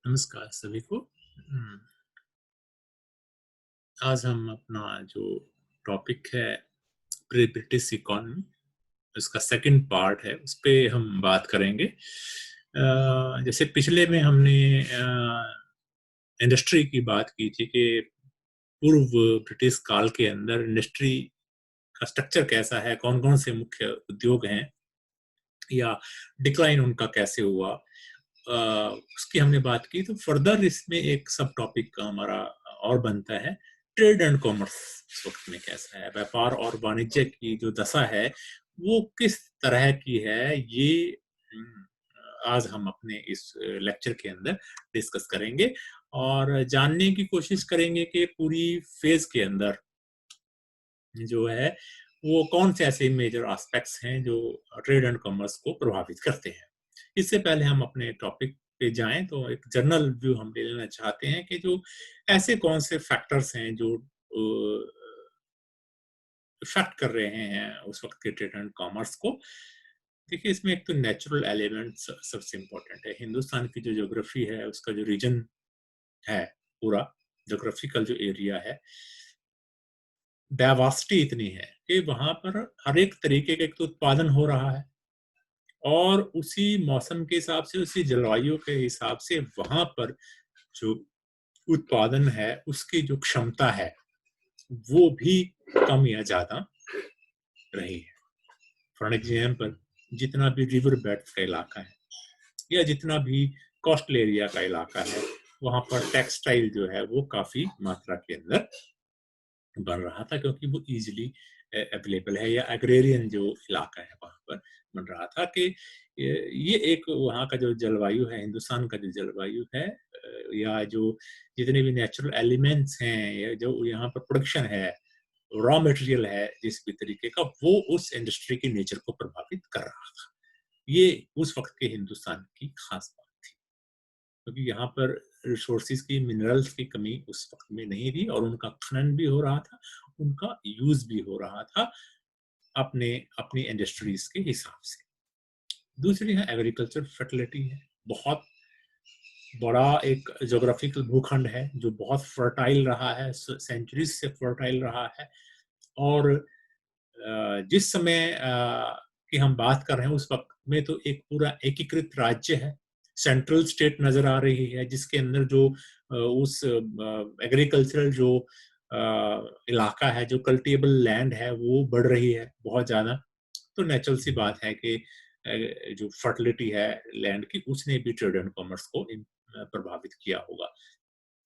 नमस्कार सभी को। आज हम अपना जो टॉपिक है प्री ब्रिटिश इकोनॉमी, उसका सेकंड पार्ट है, उस पे हम बात करेंगे। जैसे पिछले में हमने इंडस्ट्री की बात की थी कि पूर्व ब्रिटिश काल के अंदर इंडस्ट्री का स्ट्रक्चर कैसा है, कौन-कौन से मुख्य उद्योग हैं या डिक्लाइन उनका कैसे हुआ। उसकी हमने बात की, तो फर्दर इसमें एक सब टॉपिक हमारा और बनता है, ट्रेड एंड कॉमर्स इस वक्त में कैसा है, व्यापार और वाणिज्य की जो दशा है वो किस तरह की है, ये हम्म, आज हम अपने इस लेक्चर के अंदर डिस्कस करेंगे और जानने की कोशिश करेंगे कि पूरी फेज के अंदर जो है वो कौन से ऐसे मेजर एस्पेक्ट्स हैं जो ट्रेड एंड कॉमर्स को प्रभावित करते हैं। इससे पहले हम अपने टॉपिक पे जाएं तो एक जनरल व्यू हम ले लेना चाहते हैं कि जो ऐसे कौन से फैक्टर्स हैं जो इफेक्ट कर रहे हैं उस वक्त के ट्रेड एंड कॉमर्स को। देखिए, इसमें एक तो नेचुरल एलिमेंट्स सबसे इम्पोर्टेंट है। हिंदुस्तान की जो ज्योग्राफी है, उसका जो रीजन है, पूरा ज्योग्राफिकल जो एरिया है, डाइवर्सिटी इतनी है कि वहां पर हर एक तरीके का एक तो उत्पादन हो रहा है और उसी मौसम के हिसाब से, उसी जलवायु के हिसाब से वहां पर जो उत्पादन है उसकी जो क्षमता है वो भी कम या ज्यादा रही है। फॉर एग्जाम्पल, जितना भी रिवर बेड का इलाका है या जितना भी कोस्टल एरिया का इलाका है, वहां पर टेक्सटाइल जो है वो काफी मात्रा के अंदर बन रहा था, क्योंकि वो इजीली अवेलेबल है, या एग्रेरियन जो इलाका है वहां पर बन रहा था कि ये एक वहाँ का जो जलवायु है, हिंदुस्तान का जो जलवायु है, या जो जितने भी नेचुरल एलिमेंट्स हैं या जो यहाँ पर प्रोडक्शन है, रॉ मटेरियल है जिस भी तरीके का, वो उस इंडस्ट्री की नेचर को प्रभावित कर रहा था। ये उस वक्त के हिंदुस्तान की खास बात थी, क्योंकि यहाँ पर रिसोर्सेज की, मिनरल्स की कमी उस वक्त में नहीं थी और उनका खनन भी हो रहा था, उनका यूज भी हो रहा था अपने अपनी इंडस्ट्रीज के हिसाब से। दूसरी है एग्रीकल्चर फर्टिलिटी है। बहुत बड़ा एक जोग्राफिकल भूखंड है जो बहुत फर्टाइल रहा है, सेंचुरीज से फर्टाइल रहा है। और जिस समय की हम बात कर रहे हैं उस वक्त में तो एक पूरा एकीकृत राज्य है, सेंट्रल स्टेट नजर आ रही है, जिसके अंदर जो उस एग्रीकल्चरल जो इलाका है, जो कल्टीएबल लैंड है, वो बढ़ रही है बहुत ज्यादा। तो नेचुरल सी बात है कि जो फर्टिलिटी है लैंड की, उसने भी ट्रेड एंड कॉमर्स को प्रभावित किया होगा।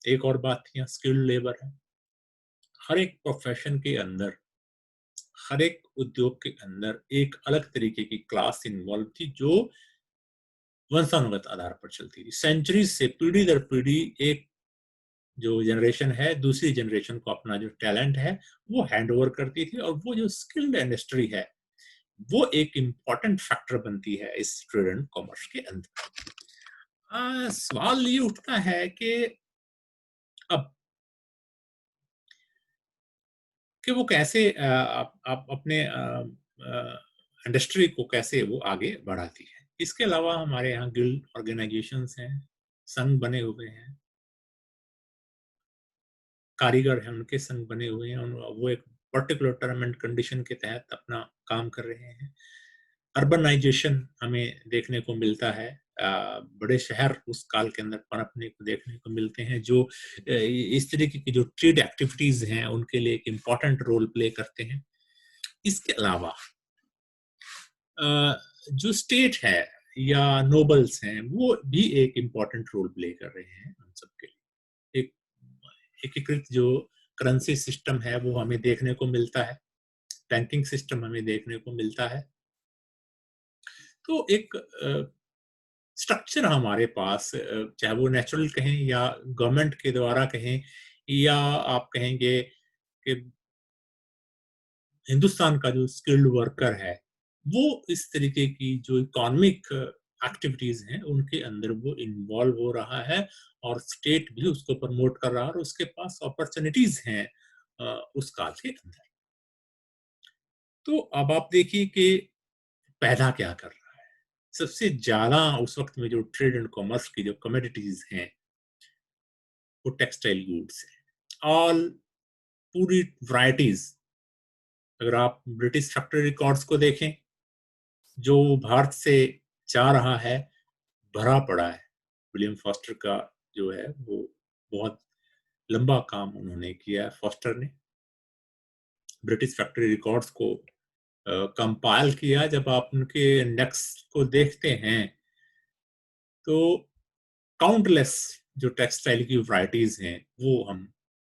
एक और बात यहाँ स्किल्ड लेबर है। हर एक प्रोफेशन के अंदर, हर एक उद्योग के अंदर एक अलग तरीके की क्लास इन्वॉल्व थी जो वंशानुगत आधार पर चलती थी। सेंचुरीज से, पीढ़ी दर पीढ़ी, एक जो जनरेशन है दूसरी जनरेशन को अपना जो टैलेंट है वो हैंड ओवर करती थी, और वो जो स्किल्ड इंडस्ट्री है वो एक इम्पॉर्टेंट फैक्टर बनती है इस ट्रेड एंड कॉमर्स के अंदर। सवाल ये उठता है कि अब कि वो कैसे आप अपने इंडस्ट्री को कैसे वो आगे बढ़ाती है। इसके अलावा हमारे यहाँ गिल्ड ऑर्गेनाइजेशंस हैं, संघ बने हुए हैं, कारीगर हैं उनके संघ बने हुए हैं, वो एक पर्टिकुलर टर्म एंड कंडीशन के तहत अपना काम कर रहे हैं। अर्बनाइजेशन हमें देखने को मिलता है। बड़े शहर उस काल के अंदर पनपने को देखने को मिलते हैं, जो इस तरीके की जो ट्रेड एक्टिविटीज हैं उनके लिए एक इम्पॉर्टेंट रोल प्ले करते हैं। इसके अलावा जो स्टेट है या नोबल्स हैं, वो भी एक इम्पॉर्टेंट रोल प्ले कर रहे हैं हम सबके लिए। एक एकीकृत जो करेंसी सिस्टम है वो हमें देखने को मिलता है, बैंकिंग सिस्टम हमें देखने को मिलता है। तो एक स्ट्रक्चर हमारे पास, चाहे वो नेचुरल कहें या गवर्नमेंट के द्वारा कहें, या आप कहेंगे कि हिंदुस्तान का जो स्किल्ड वर्कर है, वो इस तरीके की जो इकोनॉमिक एक्टिविटीज हैं उनके अंदर वो इन्वॉल्व हो रहा है, और स्टेट भी उसको प्रमोट कर रहा है और उसके पास अपॉर्चुनिटीज हैं उस काल के अंदर। तो अब आप देखिए कि पैदा क्या कर रहा है। सबसे ज्यादा उस वक्त में जो ट्रेड एंड कॉमर्स की जो कमोडिटीज हैं वो टेक्सटाइल गुड्स है। ऑल पूरी वैरायटीज, अगर आप ब्रिटिश फैक्ट्री रिकॉर्ड्स को देखें, जो भारत से जा रहा है भरा पड़ा है। विलियम फॉस्टर का जो है वो बहुत लंबा काम उन्होंने किया है। फॉस्टर ने ब्रिटिश फैक्ट्री रिकॉर्ड्स को कंपाइल किया। जब आप उनके इंडेक्स को देखते हैं तो काउंटलेस जो टेक्सटाइल की वैरायटीज हैं वो हम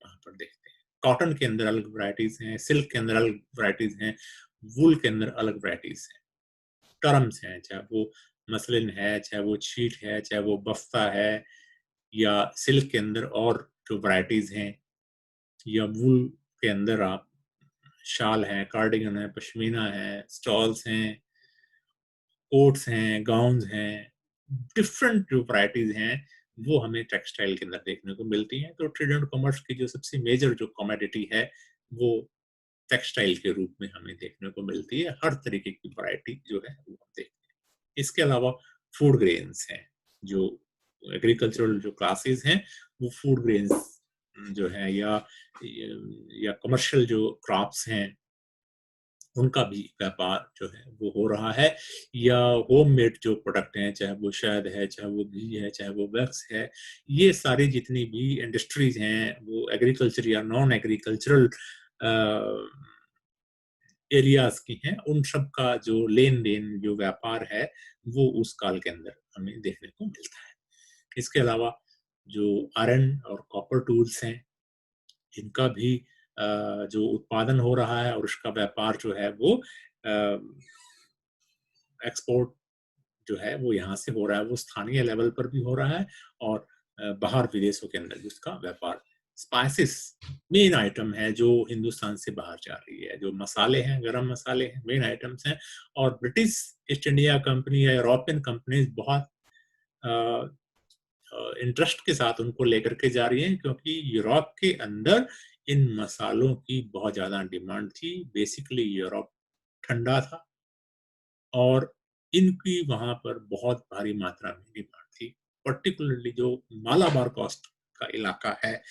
वहां पर देखते हैं। कॉटन के अंदर अलग वैरायटीज हैं, सिल्क के अंदर अलग वैरायटीज हैं, वूल के अंदर अलग वैरायटीज हैं, टर्म्स हैं, चाहे वो मसलिन है, चाहे वो शीट है, चाहे वो बफ्ता है, या सिल्क के अंदर और जो वैरायटीज हैं, या वूल के अंदर आप शाल है, कार्डिगन है, पश्मीना है, स्टॉल्स हैं, कोट्स हैं, गाउन्स हैं, डिफरेंट जो वैरायटीज हैं वो हमें टेक्सटाइल के अंदर देखने को मिलती हैं। तो ट्रेड एंड कॉमर्स की जो सबसे मेजर जो कमोडिटी है वो टेक्सटाइल के रूप में हमें देखने को मिलती है। हर तरीके की वैरायटी जो है वो हम देखते हैं। इसके अलावा फूड ग्रेन्स हैं, जो एग्रीकल्चरल जो क्लासेस हैं वो फूड ग्रेन्स जो है, या कमर्शियल जो क्रॉप्स हैं उनका भी व्यापार जो है वो हो रहा है, या होममेड जो प्रोडक्ट हैं, चाहे वो शहद है, चाहे वो घी है, चाहे वो वैक्स है, ये सारी जितनी भी इंडस्ट्रीज हैं वो एग्रीकल्चर या नॉन एग्रीकल्चरल एरियाज की हैं। उन सब का जो लेन देन जो व्यापार है वो उस काल के अंदर हमें देखने को मिलता है। इसके अलावा जो आयरन और कॉपर टूल्स हैं, इनका भी जो उत्पादन हो रहा है और उसका व्यापार जो है वो एक्सपोर्ट जो है वो यहाँ से हो रहा है, वो स्थानीय लेवल पर भी हो रहा है और बाहर विदेशों के अंदर भी उसका व्यापार। स्पाइसेस मेन आइटम है जो हिंदुस्तान से बाहर जा रही है, जो मसाले हैं, गरम मसाले हैं, मेन आइटम्स हैं, और ब्रिटिश ईस्ट इंडिया कंपनी या यूरोपियन कंपनीज बहुत इंटरेस्ट के साथ उनको लेकर के जा रही हैं, क्योंकि यूरोप के अंदर इन मसालों की बहुत ज्यादा डिमांड थी। बेसिकली यूरोप ठंडा था और इनकी वहां पर बहुत भारी मात्रा में डिमांड थी। पर्टिकुलरली जो मालाबार कोस्ट का इलाका है,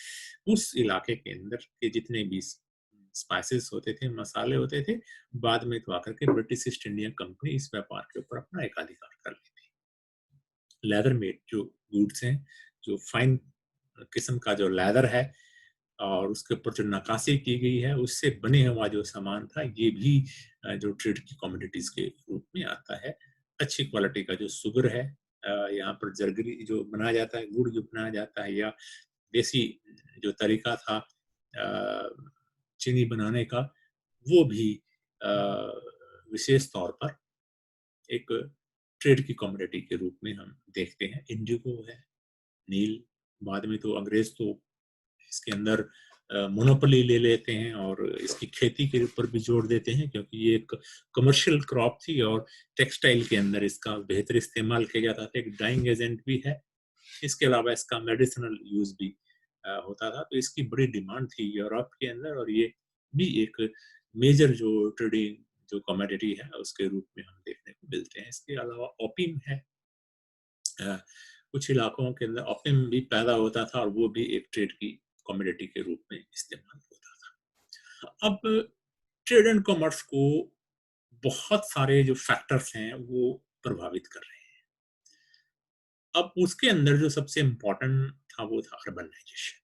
उस इलाके के अंदर के जितने भी स्पाइसेस होते थे, मसाले होते थे, बाद में तो आकर के ब्रिटिश ईस्ट इंडिया कंपनी इस व्यापार के ऊपर अपना एकाधिकार कर लेती। लेदर मेड जो गुड्स हैं, जो फाइन किस्म का जो लेदर है और उसके ऊपर जो नक्काशी की गई है, उससे बने हुआ जो सामान था, ये भी जो ट्रेड की कमोडिटीज के रूप में आता है। अच्छी क्वालिटी का जो शुगर है, यहाँ पर जरगरी जो बनाया जाता है, गुड़ जो बनाया जाता है, या देसी जो तरीका था चीनी बनाने का, वो भी विशेष तौर पर एक ट्रेड की कमोडिटी के रूप में हम देखते हैं। इंडिगो है, नील, बाद में तो अंग्रेज तो इसके अंदर मोनोपोली ले लेते हैं और इसकी खेती के ऊपर भी जोर देते हैं, क्योंकि ये एक कमर्शियल क्रॉप थी और टेक्सटाइल के अंदर इसका बेहतर इस्तेमाल किया जाता था। एक डाइंग एजेंट भी है, इसके अलावा इसका मेडिसिनल यूज भी होता था। तो इसकी बड़ी डिमांड थी यूरोप के अंदर और ये भी एक मेजर जो ट्रेडिंग जो कमोडिटी है उसके रूप में हम देखने को मिलते हैं। इसके अलावा ओपियम है, कुछ इलाकों के अंदर ओपियम भी पैदा होता था और वो भी एक ट्रेड की कमोडिटी के रूप में इस्तेमाल होता था। अब ट्रेड एंड कॉमर्स को बहुत सारे जो फैक्टर्स हैं वो प्रभावित कर रहे हैं। अब उसके अंदर जो सबसे इम्पोर्टेंट था वो था अर्बनाइजेशन,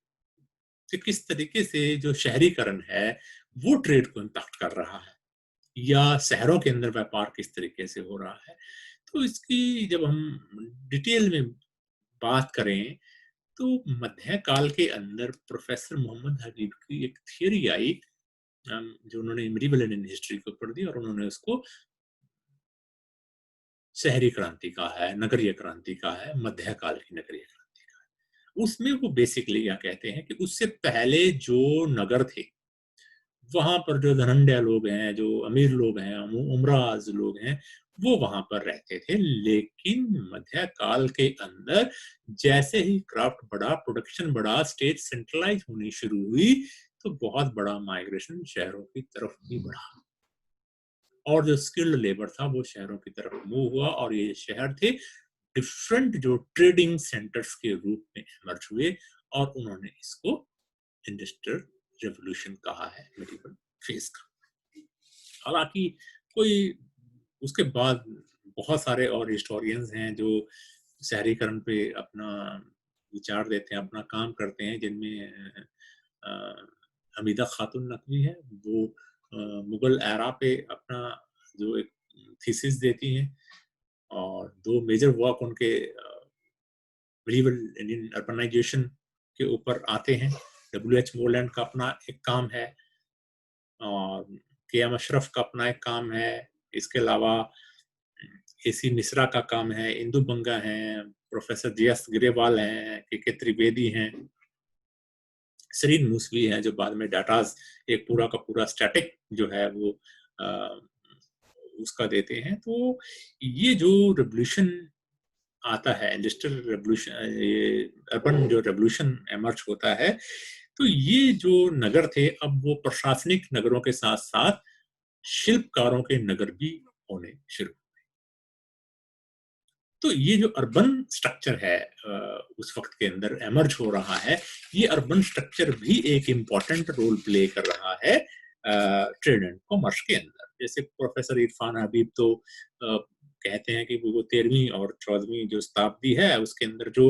कि किस तरीके से जो शहरीकरण है वो ट्रेड को इम्पैक्ट कर रहा है, या शहरों के अंदर व्यापार किस तरीके से हो रहा है। तो इसकी जब हम डिटेल में बात करें तो मध्यकाल के अंदर प्रोफेसर मोहम्मद हबीब की एक थियरी आई, जो उन्होंने मिडिवल इंडियन हिस्ट्री के ऊपर दी और उन्होंने उसको शहरी क्रांति का है, नगरीय क्रांति का है, मध्यकाल की नगरीय क्रांति का है। उसमें वो बेसिकली क्या कहते हैं कि उससे पहले जो नगर थे वहां पर जो धनंजय लोग हैं, जो अमीर लोग हैं, उमराज लोग हैं, वो वहां पर रहते थे। लेकिन मध्यकाल के अंदर जैसे ही क्राफ्ट बढ़ा, प्रोडक्शन बढ़ा, स्टेट सेंट्रलाइज होनी शुरू हुई, तो बहुत बड़ा माइग्रेशन शहरों की तरफ भी बढ़ा और जो स्किल्ड लेबर था वो शहरों की तरफ मूव हुआ और ये शहर थे डिफरेंट जो ट्रेडिंग सेंटर्स के रूप में इमर्ज हुए और उन्होंने इसको इंडस्ट्रियल रेवोल्यूशन कहा है मेडिवल फेज का। हालांकि कोई उसके बाद बहुत सारे और हिस्टोरियंस हैं जो शहरीकरण पे अपना विचार देते हैं, अपना काम करते हैं, जिनमें हमीदा खातून नकवी है, वो मुगल एरा पे अपना जो एक थीसिस देती हैं और दो मेजर वर्क उनके मेडिवल इंडियन अर्बनाइजेशन के ऊपर आते हैं। W.H. मोरलैंड का अपना एक काम है और K.M. अशरफ का अपना एक काम है। इसके अलावा A.C. मिश्रा का काम है, इंदु बंगा हैं, प्रोफेसर J.S. ग्रेवाल हैं, K.K. त्रिवेदी हैं, सरीन मूसवी हैं, जो बाद में डाटाज एक पूरा का पूरा स्टैटिक जो है वो उसका देते हैं। तो ये जो रेवोल्यूशन आता है, इंडस्ट्रियल रेवोल्यूशन, अर्बन जो रेवोल्यूशन एमर्ज होता है, तो ये जो नगर थे अब वो प्रशासनिक नगरों के साथ साथ शिल्पकारों के नगर भी होने शुरू हुए। तो ये जो अर्बन स्ट्रक्चर है उस वक्त के अंदर एमर्ज हो रहा है, ये अर्बन स्ट्रक्चर भी एक इम्पॉर्टेंट रोल प्ले कर रहा है ट्रेड एंड कॉमर्स के अंदर। जैसे प्रोफेसर इरफान हबीब तो कहते हैं कि वो 13वीं और 14वीं जो शताब्दी है उसके अंदर जो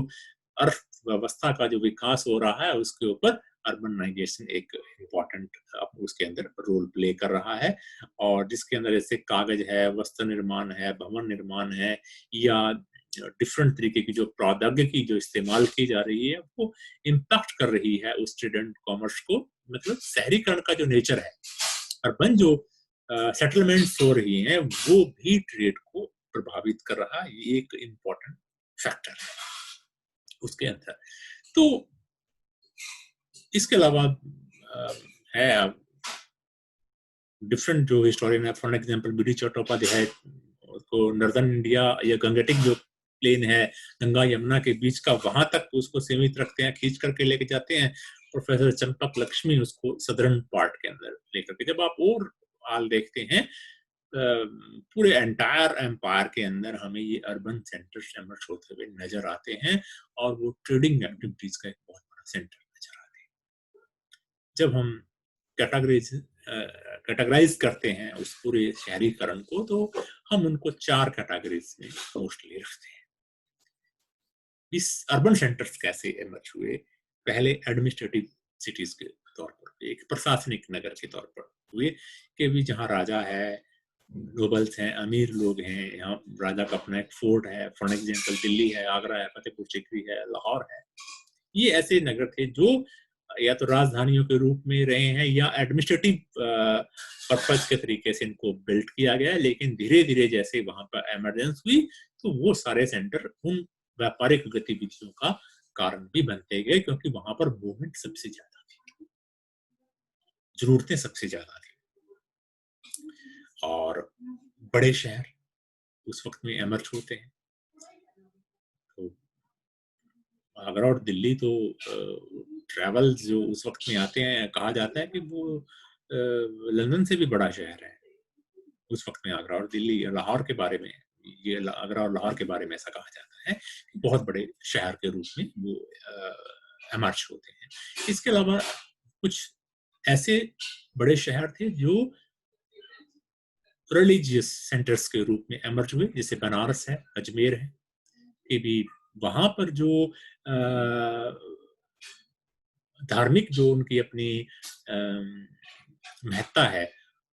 अर्थव्यवस्था का जो विकास हो रहा है उसके ऊपर अर्बनाइजेशन एक इम्पॉर्टेंट उसके अंदर रोल प्ले कर रहा है, और जिसके अंदर जैसे कागज है, वस्त्र निर्माण है, भवन निर्माण है, या डिफरेंट तरीके की जो प्रौद्योगिकी जो इस्तेमाल की जा रही है वो इम्पैक्ट कर रही है उस ट्रेड एंड कॉमर्स को। मतलब शहरीकरण का जो नेचर है, अर्बन जो सेटलमेंट्स हो रही हैं, वो भी ट्रेड को प्रभावित कर रहा है। ये एक इम्पॉर्टेंट फैक्टर है उसके अंदर। तो इसके अलावा है डिफरेंट जो हिस्टोरियन है, for example B D Chattopadhyay को नॉर्दर्न इंडिया या गंगेटिक जो प्लेन है गंगा यमुना के बीच का, वहां तक उसको सीमित रखते हैं, खींच करके लेके जाते हैं। प्रोफेसर चंपक लक्ष्मी उसको सदर्न पार्ट के अंदर लेकर के, जब आप और हाल देखते हैं पूरे एंटायर एम्पायर के अंदर हमें ये अर्बन सेंटर्स एमर्ज होते हुए नजर आते हैं और वो ट्रेडिंग एक्टिविटीज का एक बहुत बड़ा सेंटर नजर आते हैं। जब हम कैटेगराइज करते हैं उस पूरे शहरीकरण को, तो हम उनको 4 कैटेगरीज में मोस्टली रखते हैं। इस अर्बन सेंटर्स कैसे इमर्ज हुए? पहले एडमिनिस्ट्रेटिव सिटीज के तौर पर, एक प्रशासनिक नगर के तौर पर हुए कि भी जहाँ राजा है, नोबल्स हैं, अमीर लोग हैं, यहाँ राजा का अपना एक फोर्ट है। फॉर एग्जाम्पल दिल्ली है, आगरा है, फतेहपुर सीकरी है, लाहौर है। ये ऐसे नगर थे जो या तो राजधानियों के रूप में रहे हैं या एडमिनिस्ट्रेटिव पर्पज के तरीके से इनको बिल्ड किया गया है। लेकिन धीरे धीरे जैसे वहां पर इमरजेंस हुई तो वो सारे सेंटर उन व्यापारिक गतिविधियों का कारण भी बनते गए, क्योंकि वहां पर मूवमेंट सबसे ज्यादा थी, जरूरतें सबसे ज्यादा थी। और बड़े शहर उस वक्त में एमर्ज होते हैं। तो आगरा और दिल्ली तो ट्रैवल जो उस वक्त में आते हैं, कहा जाता है कि वो लंदन से भी बड़ा शहर है उस वक्त में। आगरा और दिल्ली, लाहौर के बारे में, ये आगरा और लाहौर के बारे में ऐसा कहा जाता है कि बहुत बड़े शहर के रूप में वो एमर्ज होते हैं। इसके अलावा कुछ ऐसे बड़े शहर थे जो रिलीजियस सेंटर्स के रूप में एमर्ज हुए, जैसे बनारस है, अजमेर है, कि भी वहां पर जो धार्मिक जो उनकी अपनी महत्ता है,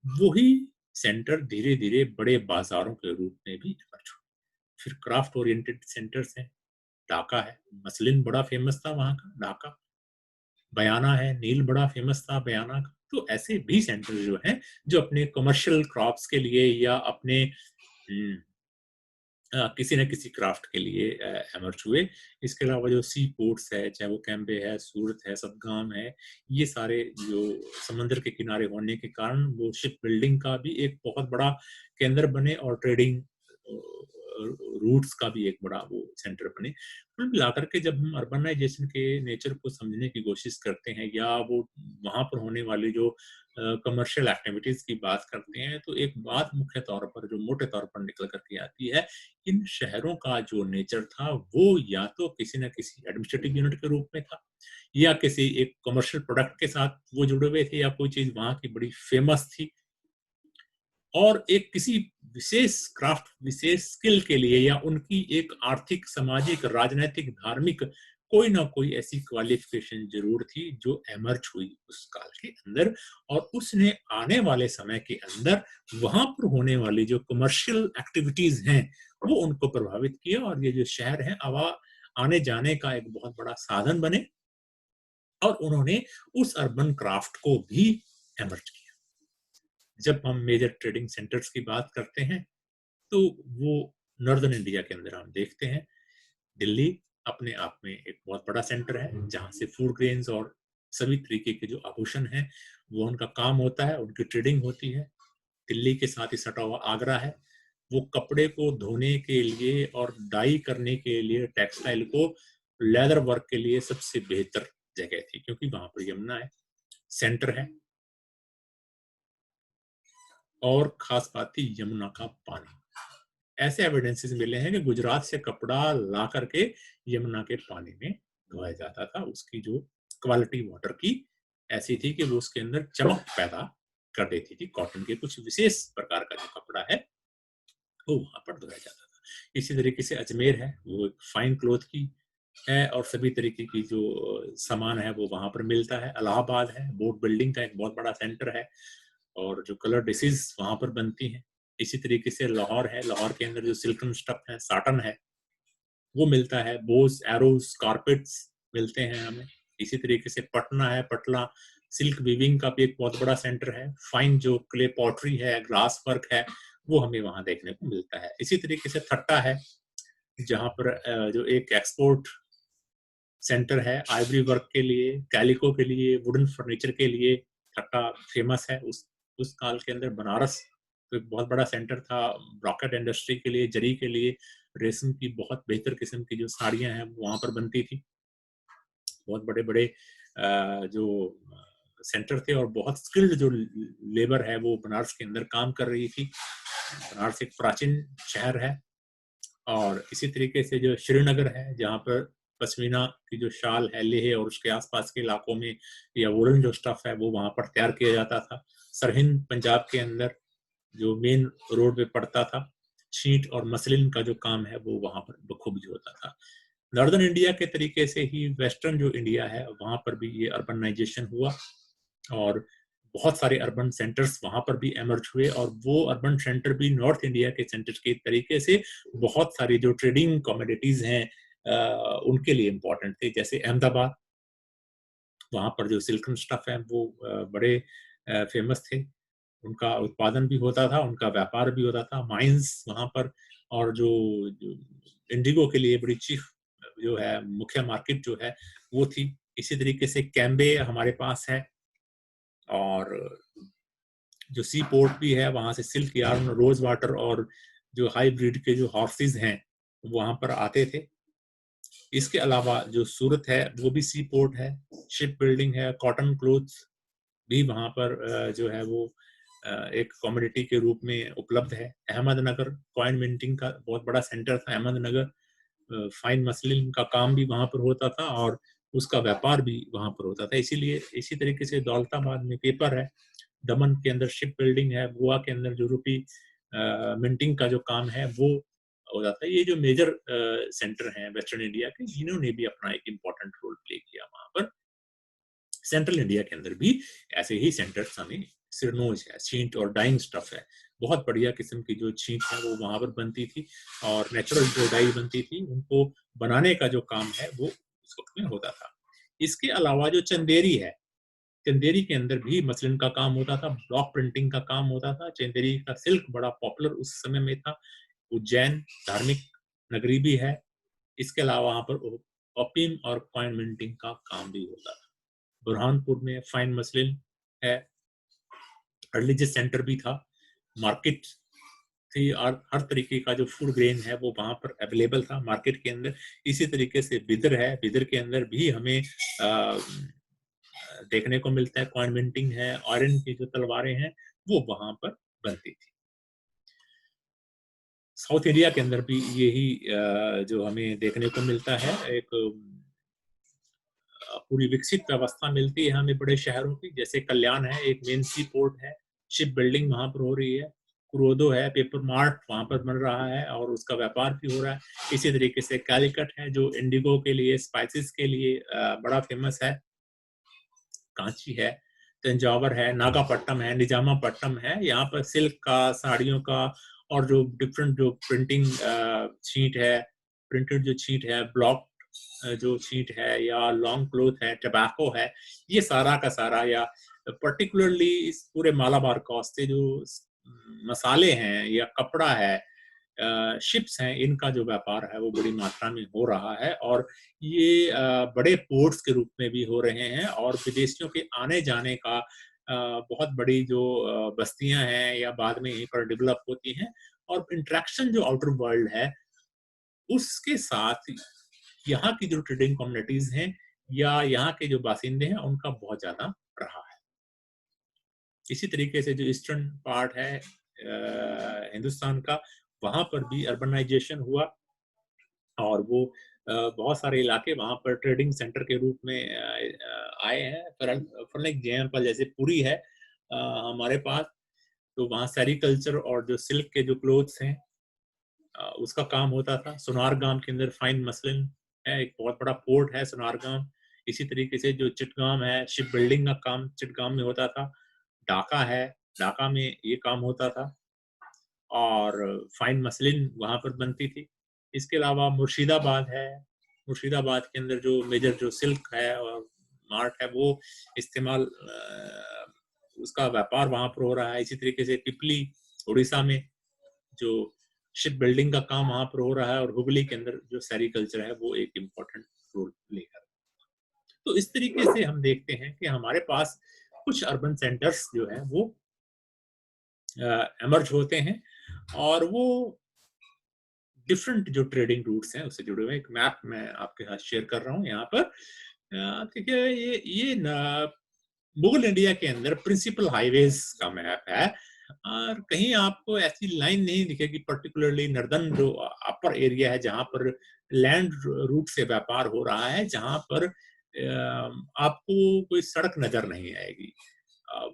वही सेंटर धीरे धीरे बड़े बाजारों के रूप में भी इमर्ज हुए। फिर क्राफ्ट ओरिएंटेड सेंटर्स हैं, ढाका है, मसलिन बड़ा फेमस था वहां का ढाका। बयाना है, नील बड़ा फेमस था बयाना का। तो ऐसे भी सेंटर जो हैं जो अपने कमर्शियल क्रॉप्स के लिए या अपने किसी न किसी क्राफ्ट के लिए एमर्ज हुए। इसके अलावा जो सी पोर्ट्स है, चाहे वो कैम्बे है, सूरत है, सतगाम है, ये सारे जो समंदर के किनारे होने के कारण वो शिप बिल्डिंग का भी एक बहुत बड़ा केंद्र बने और ट्रेडिंग रूट्स का भी एक बड़ा वो सेंटर बने। कुल मिलाकर के जब हम अर्बनाइजेशन के नेचर को समझने की कोशिश करते हैं या वो वहाँ पर होने वाली जो कमर्शियल एक्टिविटीज की बात करते हैं, तो एक बात मुख्य तौर पर जो मोटे तौर पर निकल करके आती है, इन शहरों का जो नेचर था वो या तो किसी न किसी एडमिनिस्ट्रेटिव यूनिट के रूप में था, या किसी एक कमर्शियल प्रोडक्ट के साथ वो जुड़े हुए थे, या कोई चीज वहां की बड़ी फेमस थी, और एक किसी विशेष क्राफ्ट, विशेष स्किल के लिए, या उनकी एक आर्थिक, सामाजिक, राजनीतिक, धार्मिक कोई ना कोई ऐसी क्वालिफिकेशन जरूर थी जो एमर्ज हुई उस काल के अंदर, और उसने आने वाले समय के अंदर वहां पर होने वाली जो कमर्शियल एक्टिविटीज हैं वो उनको प्रभावित किया, और ये जो शहर है आने जाने का एक बहुत बड़ा साधन बने, और उन्होंने उस अर्बन क्राफ्ट को भी एमर्ज किया। जब हम मेजर ट्रेडिंग सेंटर्स की बात करते हैं तो वो नॉर्दर्न इंडिया के अंदर हम देखते हैं। दिल्ली अपने आप में एक बहुत बड़ा सेंटर है जहां से फूड ग्रेन्स और सभी तरीके के जो आभूषण हैं वो उनका काम होता है, उनकी ट्रेडिंग होती है। दिल्ली के साथ ही सटा हुआ आगरा है, वो कपड़े को धोने के लिए और डाई करने के लिए, टेक्सटाइल को लेदर वर्क के लिए सबसे बेहतर जगह थी, क्योंकि वहां पर यमुना है, सेंटर है, और खास बात थी यमुना का पानी। ऐसे एविडेंसेस मिले हैं कि गुजरात से कपड़ा ला करके यमुना के पानी में धोया जाता था। उसकी जो क्वालिटी वाटर की ऐसी थी कि वो उसके अंदर चमक पैदा कर देती थी। कॉटन के कुछ विशेष प्रकार का जो कपड़ा है वो वहां पर धोया जाता था। इसी तरीके से अजमेर है, वो एक फाइन क्लोथ की है, और सभी तरीके की जो सामान है वो वहां पर मिलता है। इलाहाबाद है, बोट बिल्डिंग का एक बहुत बड़ा सेंटर है, और जो कलर डिसीज वहां पर बनती हैं। इसी तरीके से लाहौर है, लाहौर के अंदर जो सिल्कन स्टफ है, साटन है, वो मिलता है। बोस, एरोज, कारपेट्स मिलते हैं हमें। इसी तरीके से पटना है, पटना सिल्क वीविंग का भी एक बहुत बड़ा सेंटर है। फाइन जो क्ले पॉटरी है, ग्लास वर्क है, वो हमें वहां देखने को मिलता है। इसी तरीके से थट्टा है, जहां पर जो एक एक्सपोर्ट सेंटर है आइवरी वर्क के लिए, कैलिको के लिए, वुडन फर्नीचर के लिए थट्टा फेमस है। उस काल के अंदर बनारस तो एक बहुत बड़ा सेंटर था ब्रॉकेट इंडस्ट्री के लिए, जरी के लिए। रेशम की बहुत बेहतर किस्म की जो साड़ियां हैं वहां पर बनती थी। बहुत बड़े बड़े जो सेंटर थे, और बहुत स्किल्ड जो लेबर है वो बनारस के अंदर काम कर रही थी। बनारस एक प्राचीन शहर है। और इसी तरीके से जो श्रीनगर है, जहाँ पर पश्मीना की जो शाल है, लेह और उसके आसपास के इलाकों में, या वुलन जो स्टफ है वो वहां पर तैयार किया जाता था। सरहिंद पंजाब के अंदर जो मेन रोड पे पड़ता था, शीट और मसलिन का जो काम है वो वहां पर बखूबी होता था। नॉर्दर्न इंडिया के तरीके से ही वेस्टर्न जो इंडिया है वहां पर भी ये अर्बनाइजेशन हुआ, और बहुत सारे अर्बन सेंटर्स वहां पर भी एमर्ज हुए, और वो अर्बन सेंटर भी नॉर्थ इंडिया के सेंटर के तरीके से बहुत सारी जो ट्रेडिंग कमोडिटीज हैं उनके लिए इम्पोर्टेंट थे। जैसे अहमदाबाद, वहां पर जो सिल्कन स्टफ है वो बड़े फेमस थे। उनका उत्पादन भी होता था, उनका व्यापार भी होता था, माइंस वहां पर। और जो इंडिगो के लिए बड़ी चीफ जो है मुख्य मार्केट जो है वो थी। इसी तरीके से कैम्बे हमारे पास है, और जो सी पोर्ट भी है, वहां से सिल्क यार्न, रोज वाटर और जो हाई ब्रीड के जो हॉर्सेज हैं वहां पर आते थे। इसके अलावा जो सूरत है वो भी सी पोर्ट है, शिप बिल्डिंग है, कॉटन क्लोथ्स भी वहां पर जो है वो एक कमोडिटी के रूप में उपलब्ध है। अहमदनगर कॉइन मिंटिंग का बहुत बड़ा सेंटर था अहमदनगर। फाइन मसलिन का काम भी वहां पर होता था, और उसका व्यापार भी वहां पर होता था। इसीलिए इसी तरीके से दौलताबाद में पेपर है, दमन के अंदर शिप बिल्डिंग है, गोवा के अंदर जो रूपी मिंटिंग का जो काम है वो हो जाता है। ये जो मेजर सेंटर हैं वेस्टर्न इंडिया के, इन्होंने भी अपना एक इम्पोर्टेंट रोल प्ले किया वहां पर। सेंट्रल इंडिया के अंदर भी ऐसे ही सेंटर्स हमें, सिरनोज है, छींट और डाइंग स्टफ है, बहुत बढ़िया किस्म की जो छींट है वो वहां पर बनती थी, और नेचुरल जो डाई बनती थी उनको बनाने का जो काम है वो उस वक्त में होता था। इसके अलावा जो चंदेरी है, चंदेरी के अंदर भी मसलिन का काम होता था, ब्लॉक प्रिंटिंग का काम होता था। चंदेरी का सिल्क बड़ा पॉपुलर उस समय में था। उज्जैन धार्मिक नगरी भी है। इसके अलावा वहां पर ओपियम और कॉइन मिंटिंग का काम भी होता था। बुरहानपुर में फाइन मसलिन है, रिलीजियस सेंटर भी था, मार्केट थी और हर तरीके का जो फूड ग्रेन है वो वहाँ पर अवेलेबल था मार्केट के अंदर। इसी तरीके से बिदर है, बिदर के अंदर भी हमें देखने को मिलता है कॉइन मिंटिंग है, आयरन की जो तलवारें हैं वो वहाँ पर बनती थी। साउथ इंडिया के अंदर भी यही जो हमें देखने को मिलता है, एक पूरी विकसित व्यवस्था मिलती है हमें बड़े शहरों की, जैसे कल्याण है, एक मेन सी पोर्ट है, शिप बिल्डिंग वहां पर हो रही है, कुरोदो है, पेपर मार्ट वहां पर बन रहा है और उसका व्यापार भी हो रहा है। इसी तरीके से कैलिकट है जो इंडिगो के लिए, स्पाइसेस के लिए बड़ा फेमस है, कांची है, तंजावर है, नागापट्टनम है, निजामापट्टनम है, यहाँ पर सिल्क का, साड़ियों का और जो डिफरेंट जो प्रिंटिंग शीट है, प्रिंटेड जो शीट है, ब्लॉक जो शीट है या लॉन्ग क्लोथ है, टबैको है, ये सारा का सारा, या पर्टिकुलरली इस पूरे मालाबार कोस्ट से जो मसाले हैं या कपड़ा है, शिप्स हैं, इनका जो व्यापार है वो बड़ी मात्रा में हो रहा है और ये बड़े पोर्ट्स के रूप में भी हो रहे हैं और विदेशियों के आने जाने का बहुत बड़ी जो बस्तियां हैं या बाद में यहीं पर डेवलप होती हैं और इंटरेक्शन जो आउटर वर्ल्ड है उसके साथ यहाँ की जो ट्रेडिंग कम्युनिटीज हैं या यहाँ के जो बासिंदे हैं उनका बहुत ज्यादा रहा है। इसी तरीके से जो ईस्टर्न पार्ट है हिंदुस्तान का, वहां पर भी अर्बनाइजेशन हुआ और वो बहुत सारे इलाके वहां पर ट्रेडिंग सेंटर के रूप में आए हैं। फॉर एग्जाम्पल जैसे पुरी है हमारे पास, तो वहाँ सेरिकल्चर और जो सिल्क के जो क्लोथ्स हैं उसका काम होता था। सुनारगाम के अंदर फाइन मसलिन है, एक बहुत बड़ा पोर्ट है सुनारगाम। इसी तरीके से जो चिटगाम है, शिप बिल्डिंग का काम चिटगाम में होता था। ढाका है, ढाका में ये काम होता था और फाइन मसलिन वहां पर बनती थी। इसके अलावा मुर्शिदाबाद है, मुर्शिदाबाद के अंदर जो मेजर जो सिल्क है और मार्ट है वो इस्तेमाल उसका व्यापार वहां पर हो रहा है। इसी तरीके से पिपली उड़ीसा में जो शिप बिल्डिंग का काम वहां पर हो रहा है और हुगली के अंदर जो सेरिकल्चर है वो एक इम्पोर्टेंट रोल प्ले कर रहा है। तो इस तरीके से हम देखते हैं कि हमारे पास कुछ अर्बन सेंटर्स जो है वो एमर्ज होते हैं और वो डिफरेंट जो ट्रेडिंग रूट्स हैं उससे जुड़े हुए। एक मैप मैं आपके साथ शेयर कर रहा हूँ यहाँ पर। देखिए ये मुगल इंडिया के अंदर प्रिंसिपल हाईवेज का मैप है और कहीं आपको ऐसी लाइन नहीं दिखेगी पर्टिकुलरली नर्दन जो अपर एरिया है जहां पर लैंड रूट से व्यापार हो रहा है, जहां पर आपको कोई सड़क नजर नहीं आएगी।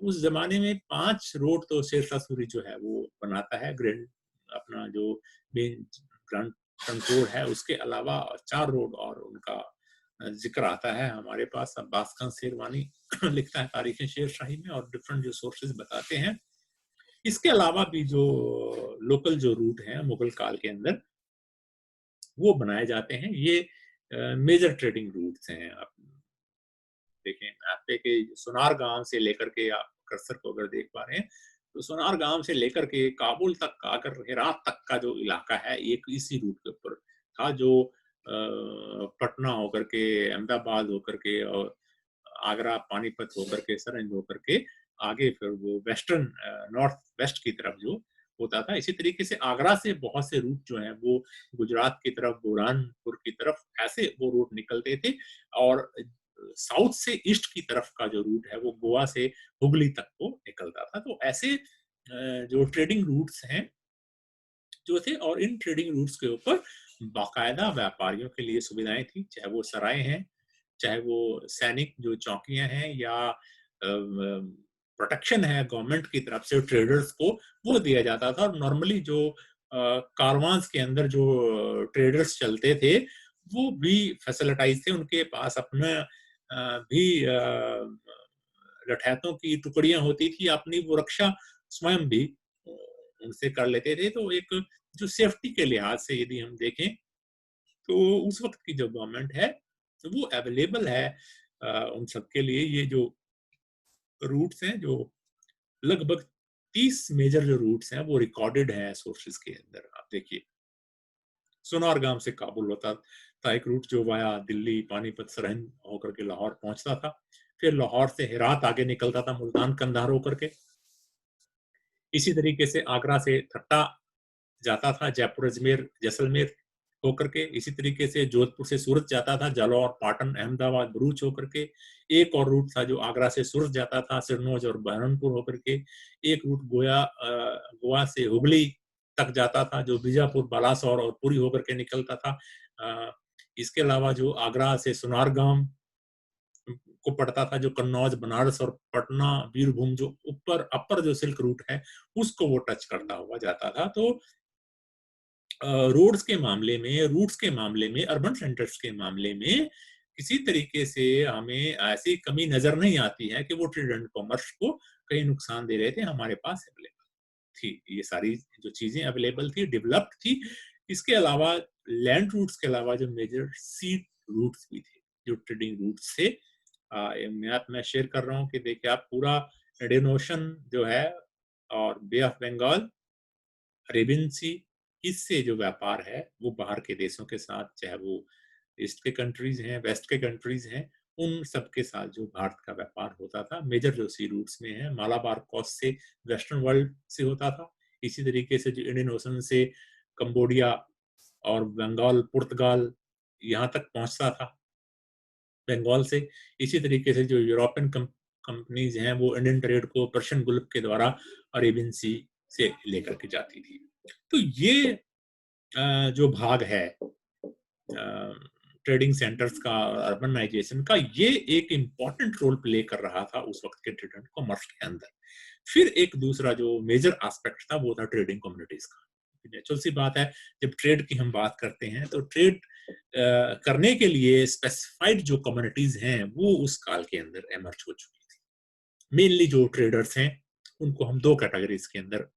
उस जमाने में 5 रोड तो शेरशाह सूरी जो है वो बनाता है, ग्रैंड अपना जो मेन ग्रांड ट्रंक रोड है उसके अलावा 4 रोड और उनका जिक्र आता है हमारे पास। अब्बास खान शेरवानी लिखता है तारीख शेरशाही में और डिफरेंट जो सोर्सेज बताते हैं। इसके अलावा भी जो लोकल जो रूट है मुगल काल के अंदर वो बनाए जाते हैं। ये मेजर ट्रेडिंग रूट्स हैं। आप देखें मैप पे कि सुनार गांव से लेकर के, आप कर्सर को अगर देख पा रहे हैं तो सुनार गांव से लेकर के काबुल तक का, अगर हेरात तक का जो इलाका है एक इसी रूट के ऊपर था, जो पटना होकर के, अहमदाबाद होकर के और आगरा पानीपत होकर के, सरहिंद होकर के आगे फिर वो वेस्टर्न नॉर्थ वेस्ट की तरफ जो होता था। इसी तरीके से आगरा से बहुत से रूट जो हैं वो गुजरात की तरफ, बुरहानपुर की तरफ ऐसे वो रूट निकलते थे और साउथ से ईस्ट की तरफ का जो रूट है वो गोवा से हुगली तक को निकलता था। तो ऐसे जो ट्रेडिंग रूट्स हैं जो थे और इन ट्रेडिंग रूट्स के ऊपर बाकायदा व्यापारियों के लिए सुविधाएं थी, चाहे वो सराय हैं, चाहे वो सैनिक जो चौकियां हैं या प्रोटेक्शन है गवर्नमेंट की तरफ से ट्रेडर्स को, वो दिया जाता था। और नॉर्मली जो कारवांस के अंदर जो ट्रेडर्स चलते थे वो भी फैसिलिटाइज थे, उनके पास अपना भी लठैतों की टुकड़ियां होती थी, अपनी वो रक्षा स्वयं भी उनसे कर लेते थे। तो एक जो सेफ्टी के लिहाज से यदि हम देखें तो उस वक्त की जो गवर्नमेंट है तो वो अवेलेबल है उन सबके लिए। ये जो रूट्स हैं जो लगभग 30 मेजर जो रूट्स हैं वो रिकॉर्डेड हैं सोर्सेज के अंदर। आप देखिए सुनारगाम से काबुल होता था एक रूट जो वाया दिल्ली, पानीपत, सरहिंद होकर के लाहौर पहुंचता था। फिर लाहौर से हेरात आगे निकलता था मुल्तान कंधार होकर के। इसी तरीके से आगरा से थट्टा जाता था, जयपुर अजमेर जैसलमेर होकर के। इसी तरीके से जोधपुर से सूरत जाता था, जालौर पाटन अहमदाबाद भरूच होकर के। एक और रूट था जो आगरा से सूरत जाता था, सिरनौज और बहरमपुर होकर के। एक रूट गोवा से हुगली तक जाता था, जो बीजापुर बालासोर और पुरी होकर के निकलता था। इसके अलावा जो आगरा से सुनारगाम को पड़ता था, जो कन्नौज बनारस और पटना बीरभूम जो ऊपर अपर जो सिल्क रूट है उसको वो टच करता हुआ जाता था। तो रोड्स के मामले में, रूट्स के मामले में, अर्बन सेंटर्स के मामले में किसी तरीके से हमें ऐसी कमी नजर नहीं आती है कि वो ट्रेड एंड कॉमर्स को कहीं नुकसान दे रहे थे। हमारे पास अवेलेबल थी, ये सारी जो चीजें अवेलेबल थी, डेवलप्ड थी। इसके अलावा लैंड रूट्स के अलावा जो मेजर सी रूट्स भी थे, जो ट्रेडिंग रूट्स थे, मैं शेयर कर रहा हूँ कि देखिए आप पूरा इंडियन ओशन जो है और बे ऑफ बंगाल, अरेबियन सी, इससे जो व्यापार है वो बाहर के देशों के साथ, चाहे वो ईस्ट के कंट्रीज हैं, वेस्ट के कंट्रीज हैं, उन सब के साथ जो भारत का व्यापार होता था, मेजर जो सी रूट्स में है, मालाबार कोस्ट से वेस्टर्न वर्ल्ड से होता था। इसी तरीके से जो इंडियन ओशन से कंबोडिया और बंगाल, पुर्तगाल यहाँ तक पहुंचता था बंगाल से। इसी तरीके से जो यूरोपियन कंपनीज हैं वो इंडियन ट्रेड को पर्शियन गुल्फ के द्वारा अरेबियन सी से लेकर के जाती थी। तो ये जो भाग है ट्रेडिंग सेंटर्स का, अर्बनाइजेशन का, ये एक इंपॉर्टेंट रोल प्ले कर रहा था उस वक्त के ट्रेड एंड कॉमर्स के अंदर। फिर एक दूसरा जो मेजर एस्पेक्ट था वो था ट्रेडिंग कम्युनिटीज का। नेचुरल सी बात है, जब ट्रेड की हम बात करते हैं तो ट्रेड करने के लिए स्पेसिफाइड जो कम्युनिटीज हैं वो उस काल के अंदर एमर्ज हो चुकी थी। मेनली जो ट्रेडर्स हैं उनको हम दो कैटेगरीज के अंदर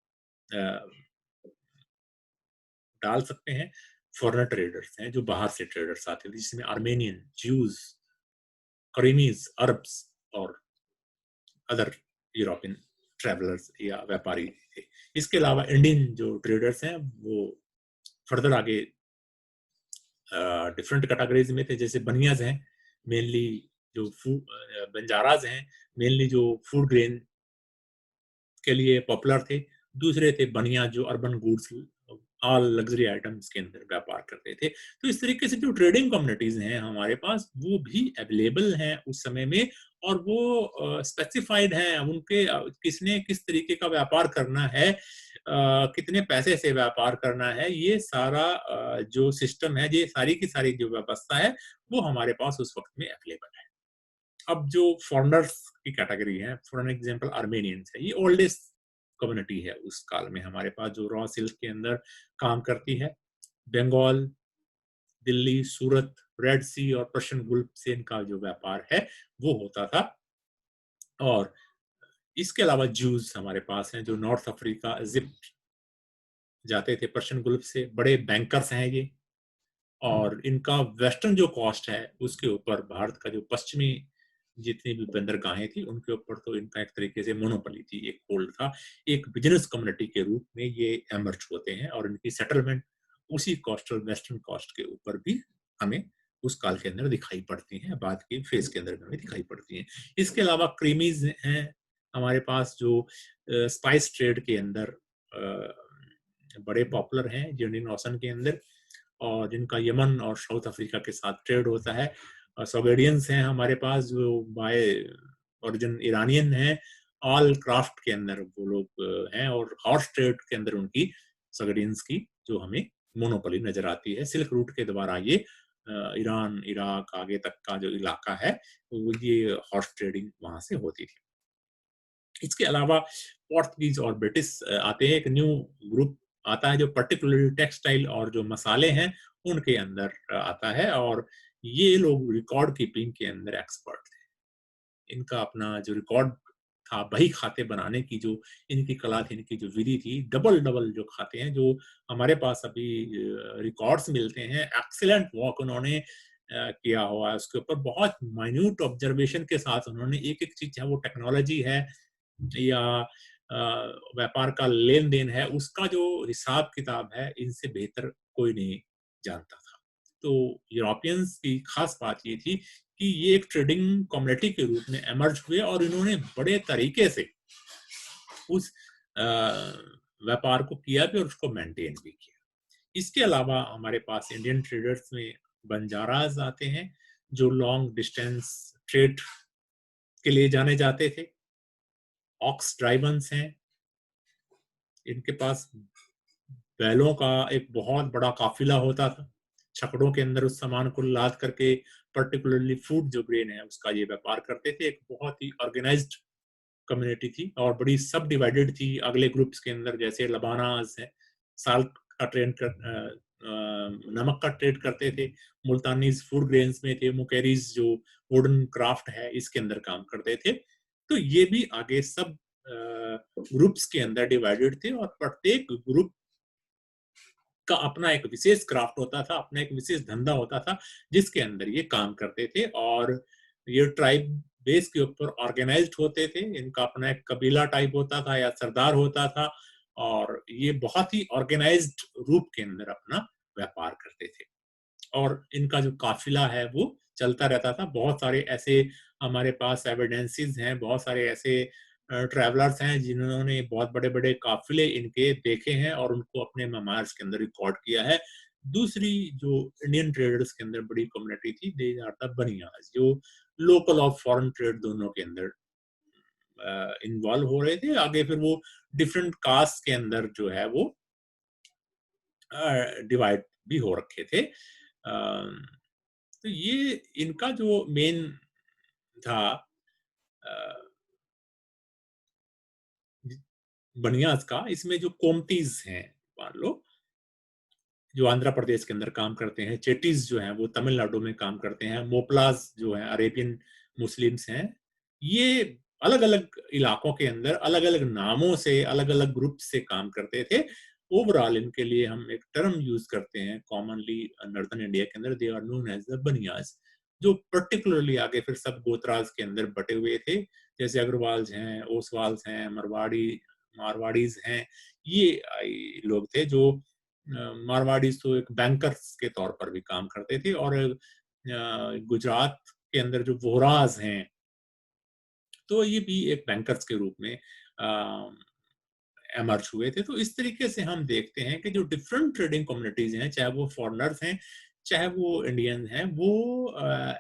डाल सकते हैं। फॉरेन ट्रेडर्स हैं, जो बाहर से ट्रेडर्स आते थे, जिसमें आर्मेनियन, ज्यूज, करीमीज, अरब्स और अदर यूरोपियन ट्रेवलर्स या व्यापारी थे। इसके अलावा इंडियन जो ट्रेडर्स हैं वो फर्दर आगे डिफरेंट कैटेगरीज में थे, जैसे बनियाज हैं, मेनली जो बंजाराज हैं, मेनली जो फूड ग्रेन के लिए पॉपुलर थे। दूसरे थे बनिया, जो urban goods, all luxury items के अंदर व्यापार करते थे। तो इस तरीके से जो ट्रेडिंग कम्युनिटीज हैं हमारे पास वो भी अवेलेबल हैं उस समय में, और वो स्पेसिफाइड हैं उनके किसने किस तरीके का व्यापार करना है, कितने पैसे से व्यापार करना है, ये सारा जो सिस्टम है, ये सारी की सारी जो व्यवस्था है वो हमारे पास उस वक्त में अवेलेबल है। अब जो फॉरेनर्स की कैटेगरी है, फॉर एन एग्जांपल आर्मेनियंस है, ये ओल्डेस्ट कम्युनिटी है उस काल में हमारे पास, जो रॉ सिल्क के अंदर काम करती है। बंगाल, दिल्ली, सूरत, रेड सी और पर्शियन गुल्फ से इनका जो व्यापार है वो होता था। और इसके अलावा ज्यूज हमारे पास हैं, जो नॉर्थ अफ्रीका, इजिप्ट जाते थे पर्शियन गुल्फ से। बड़े बैंकर्स हैं ये, और इनका वेस्टर्न जो कॉस्ट है उसके ऊपर भारत का जो पश्चिमी जितनी भी बंदरगाहें थी उनके ऊपर तो इनका एक तरीके से मोनोपोली थी, एक होल्ड था। एक बिजनेस कम्युनिटी के रूप में ये एमर्ज होते हैं, और इनकी सेटलमेंट उसी कोस्टल वेस्टर्न कॉस्ट के ऊपर भी हमें उस काल के अंदर दिखाई पड़ती हैं, बाद के फेज के अंदर भी हमें दिखाई पड़ती हैं। इसके अलावा क्रीमीज हैं हमारे पास, जो स्पाइस ट्रेड के अंदर बड़े पॉपुलर हैं, जो इंडियन ओशन के अंदर, और जिनका यमन और साउथ अफ्रीका के साथ ट्रेड होता है। सोगेडियंस हैं हमारे पास, जो बाय ओरिजिन ईरानियन हैं। ऑल क्राफ्ट के अंदर वो लोग हैं, और हॉर्स ट्रेड के अंदर उनकी, सोगेडियंस की, जो हमें मोनोपोली नजर आती है। सिल्क रूट के द्वारा ये ईरान, इराक आगे तक का जो इलाका है वो ये हॉर्स ट्रेडिंग वहां से होती थी। इसके अलावा पोर्तुगीज और ब्रिटिश आते हैं, एक न्यू ग्रुप आता है जो पर्टिकुलरली टेक्सटाइल और जो मसाले हैं उनके अंदर आता है, और ये लोग रिकॉर्ड कीपिंग के अंदर एक्सपर्ट थे। इनका अपना जो रिकॉर्ड था, बही खाते बनाने की जो इनकी कला थी, इनकी जो विधि थी, डबल डबल जो खाते हैं, जो हमारे पास अभी रिकॉर्ड्स मिलते हैं, एक्सीलेंट वर्क उन्होंने किया हुआ है उसके ऊपर। बहुत माइन्यूट ऑब्जर्वेशन के साथ उन्होंने एक एक चीज, चाहे वो टेक्नोलॉजी है या व्यापार का लेन देन है, उसका जो हिसाब किताब है इनसे बेहतर कोई नहीं जानता था। तो यूरोपियंस की खास बात ये थी कि ये एक ट्रेडिंग कम्युनिटी के रूप में एमर्ज हुए, और इन्होंने बड़े तरीके से उस व्यापार को किया भी और उसको मेंटेन भी किया। इसके अलावा हमारे पास इंडियन ट्रेडर्स में बंजाराज आते हैं, जो लॉन्ग डिस्टेंस ट्रेड के लिए जाने जाते थे। ऑक्स ड्राइवर्स हैं, इनके पास बैलों का एक बहुत बड़ा काफिला होता था। छकड़ों के अंदर उस सामान को लाद करके, पर्टिकुलरली फूड जो ग्रेन है उसका ये व्यापार करते थे। एक बहुत ही ऑर्गेनाइज्ड कम्युनिटी थी और बड़ी सब डिवाइडेड थी अगले ग्रुप्स के अंदर, जैसे लबानाज है, साल्ट का ट्रेड कर नमक का ट्रेड करते थे, मुल्तानीज फूड ग्रेन्स में थे, मुकेरीज जो वुडन क्राफ्ट है इसके अंदर काम करते थे। तो ये भी आगे सब ग्रुप्स के अंदर डिवाइडेड थे और प्रत्येक ग्रुप का अपना एक विशेष क्राफ्ट होता था, अपना एक विशेष धंधा होता था जिसके अंदर ये काम करते थे। और ये ट्राइब बेस के ऊपर ऑर्गेनाइज्ड होते थे, इनका अपना एक कबीला टाइप होता था या सरदार होता था, और ये बहुत ही ऑर्गेनाइज्ड रूप के अंदर अपना व्यापार करते थे। और इनका जो काफिला है वो चलता रहता था। बहुत सारे ऐसे हमारे पास एविडेंसेस हैं, बहुत सारे ऐसे ट्रैवलर्स हैं जिन्होंने बहुत बड़े बड़े काफिले इनके देखे हैं और उनको अपने मेमोइर्स के अंदर रिकॉर्ड किया है। दूसरी जो इंडियन ट्रेडर्स के अंदर बड़ी कम्युनिटी थी, दे आर द बनियास, जो लोकल और फॉरेन ट्रेड दोनों के अंदर इन्वॉल्व हो रहे थे। आगे फिर वो डिफरेंट कास्ट के अंदर जो है वो डिवाइड भी हो रखे थे। तो ये इनका जो मेन था बनियास का, इसमें जो कोमतीज हैं मान लो, जो आंध्र प्रदेश के अंदर काम करते हैं, चेटीज जो हैं वो तमिलनाडु में काम करते हैं, मोपलास जो हैं अरेबियन मुस्लिम्स हैं, ये अलग अलग इलाकों के अंदर अलग अलग नामों से अलग अलग ग्रुप से काम करते थे। ओवरऑल इनके लिए हम एक टर्म यूज करते हैं कॉमनली नॉर्दर्न इंडिया के अंदर, they are known as the Banias, जो पर्टिकुलरली आगे फिर सब गोत्राज के अंदर बटे हुए थे, जैसे अग्रवाल्स हैं, ओसवाल्स हैं, मारवाड़ीज हैं। ये लोग थे जो मारवाड़ीज तो एक बैंकर्स के तौर पर भी काम करते थे। और गुजरात के अंदर जो वोहराज हैं, तो ये भी एक बैंकर्स के रूप में एमर्ज हुए थे। तो इस तरीके से हम देखते हैं कि जो डिफरेंट ट्रेडिंग कम्युनिटीज हैं, चाहे वो फॉरेनर्स हैं चाहे वो इंडियन हैं, वो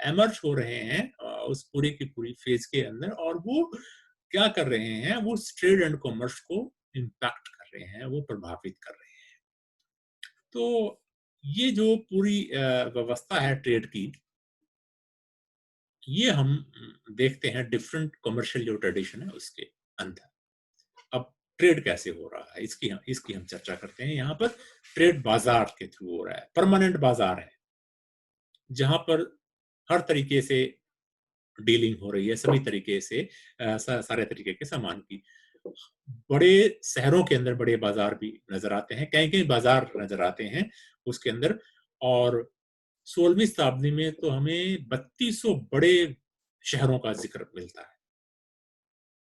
एमर्ज हो रहे हैं उस पूरी की पूरी फेज के अंदर, और वो क्या कर रहे हैं, वो ट्रेड एंड कॉमर्स को इम्पैक्ट कर रहे हैं, वो प्रभावित कर रहे हैं। तो ये जो पूरी व्यवस्था है ट्रेड की, ये हम देखते हैं डिफरेंट कमर्शियल जो ट्रेडिशन है उसके अंदर। अब ट्रेड कैसे हो रहा है, इसकी हम चर्चा करते हैं। यहाँ पर ट्रेड बाजार के थ्रू हो रहा है, परमानेंट बाजार है जहां पर हर तरीके से डीलिंग हो रही है, सभी तरीके से सारे तरीके के सामान की। बड़े शहरों के अंदर बड़े बाजार भी नजर आते हैं, कहीं कहीं बाजार नजर आते हैं उसके अंदर। और 16वीं शताब्दी में तो हमें 3200 बड़े शहरों का जिक्र मिलता है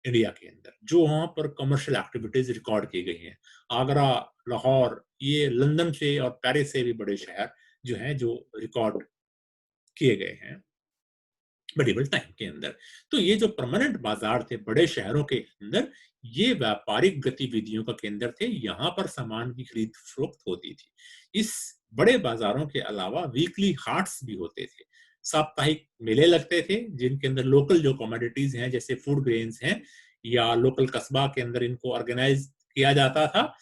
इंडिया के अंदर, जो वहां पर कमर्शियल एक्टिविटीज रिकॉर्ड की गई हैं। आगरा, लाहौर, ये लंदन से और पेरिस से भी बड़े शहर जो हैं जो रिकॉर्ड किए गए हैं मेडिवल टाइम के अंदर। तो ये जो परमानेंट बाजार थे बड़े शहरों के अंदर, ये व्यापारिक गतिविधियों का केंद्र थे, यहाँ पर सामान की खरीद फरोख्त होती थी। इस बड़े बाजारों के अलावा वीकली हाट्स भी होते थे, साप्ताहिक मेले लगते थे जिनके अंदर लोकल जो कमोडिटीज हैं जैसे फूड ग्रेन्स हैं, या लोकल कस्बा के अंदर इनको ऑर्गेनाइज किया जाता था।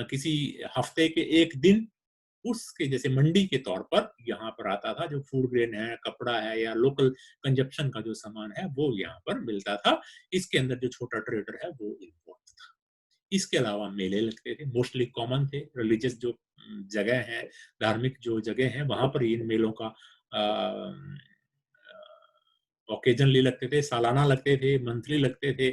किसी हफ्ते के एक दिन उसके जैसे मंडी के तौर पर यहाँ पर आता था, जो फूड ग्रेन है, कपड़ा है, या लोकल कंजप्शन का जो सामान है वो यहाँ पर मिलता था। इसके अंदर जो छोटा ट्रेडर है वो इन्वॉल्व था। इसके अलावा मेले लगते थे, मोस्टली कॉमन थे। रिलीजियस जो जगह है, धार्मिक जो जगह है, वहां पर इन मेलों का ओकेजनली लगते थे, सालाना लगते थे, मंथली लगते थे।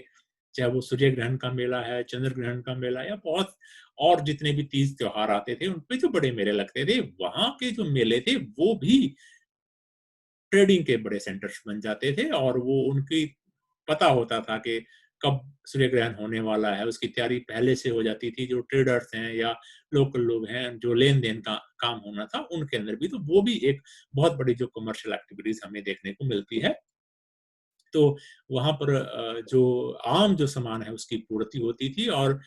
चाहे वो सूर्य ग्रहण का मेला है, चंद्र ग्रहण का मेला, या बहुत और जितने भी तीज त्योहार आते थे उनपे जो बड़े मेले लगते थे, वहां के जो मेले थे वो भी ट्रेडिंग के बड़े सेंटर्स बन जाते थे। और वो उनकी पता होता था कि कब सूर्य ग्रहण होने वाला है, उसकी तैयारी पहले से हो जाती थी। जो ट्रेडर्स हैं या लोकल लोग हैं, जो लेन देन का काम होना था उनके अंदर भी, तो वो भी एक बहुत बड़ी जो कमर्शियल एक्टिविटीज हमें देखने को मिलती है। तो वहां पर जो आम जो सामान है उसकी पूर्ति होती थी। और